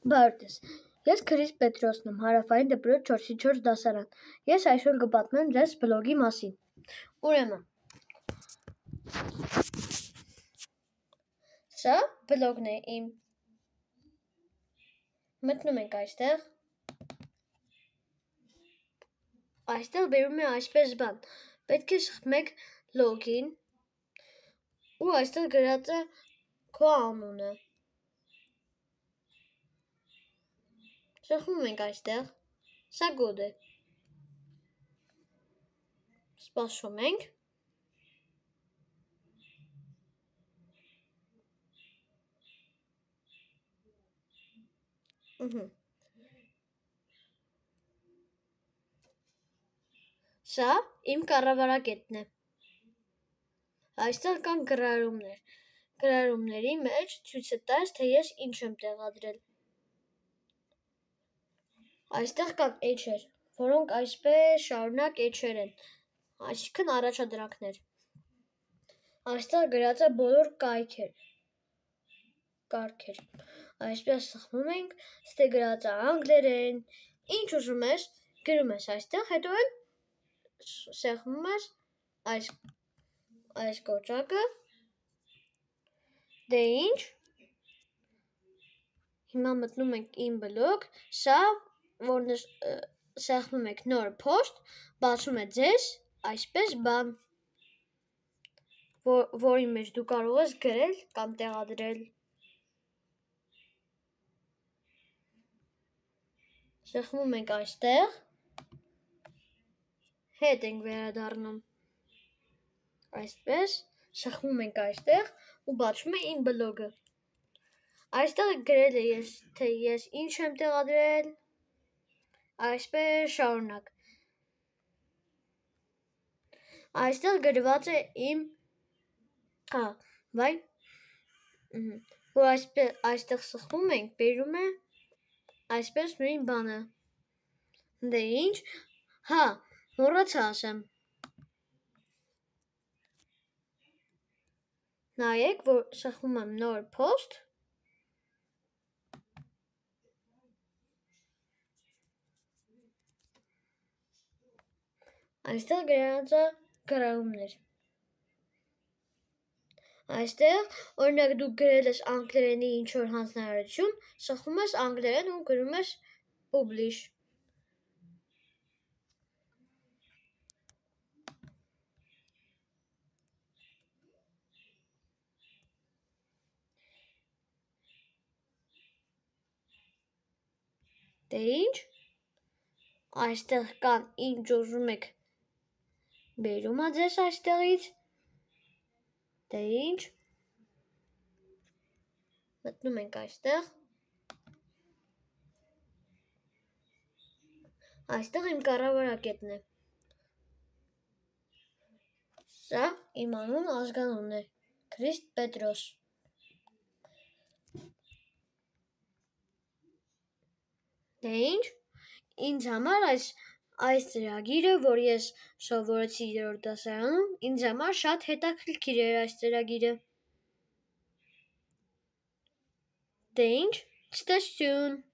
Բարդես, ես Քրիստ Պետրոսն եմ, հարավային դպրոց 4-4 դասարան, ես այսօր կպատմեմ ձեզ բլոգի մասին, ուրեմն, սա բլոգն է իմ, մտնում ենք այստեղ բերում է այսպես բան, պետք է շխմեք լոգին ու այստեղ գրած է քո անունը, շխմում ենք այստեղ, սա գոդ է, սպասում ենք, Սա իմ կառավարակետն է, այստեղ կան գրառումներ, գրառումների մեջ ցույց է տալիս, թե ես ինչ եմ տեղադրել, այստեղ կան էջեր, որոնք այսպես շարունակ էջեր են, այսինքն առաջադրանքներ, այստեղ գրած է բոլոր կարգեր, այսպես սխմում ենք, ստե գրած է անգլերեն, ինչ ուզում ես, գրում ես այստեղ, հետո էլ սեղմում ես այս կոճակը, դե ինչ, հիմա մտնում ենք իմ բլոգ, սա, որ սեղմում եք նոր փոստ, բացում է ձեզ այսպես բան, որի մեջ դու կարող ես գրել կամ տեղադրել, սեղմում ենք այստեղ, հետ ենք վերադառնում, այսպես, սխմում ենք այստեղ ու բացում է իմ բլոգը, այստեղ գրել է թե ես ինչ եմ տեղադրել, այսպես շարունակ, այստեղ գրված է իմ, որ այստեղ սխմում ենք, բերում է այսպես նույն բանը, դե ինչ, մոռացա ասեմ, նայեք, որ սխմում եմ նոր փոստ, այստեղ գրած է գրառումներ, այստեղ, օրինակ դու գրել ես անգլերենի ինչ-որ հանձնարարություն, սխմում ես անգլերեն ու գրում ես publish, դե ինչ, այստեղ կան ինչ ուզում եք, բերում է ձեզ այստեղից, դե ինչ, մտնում ենք այստեղ, այստեղ իմ կառավարակետն է, սա իմ անուն ազգանունն է, Քրիստ Պետրոս, դե ինչ, ինձ համար այս ծրագիրը, որ ես սովորեցի 3-րդ դասարանում, ինձ համար շատ հետաքրքիր էր այս ծրագիրը, դե ինչ, stay tuned.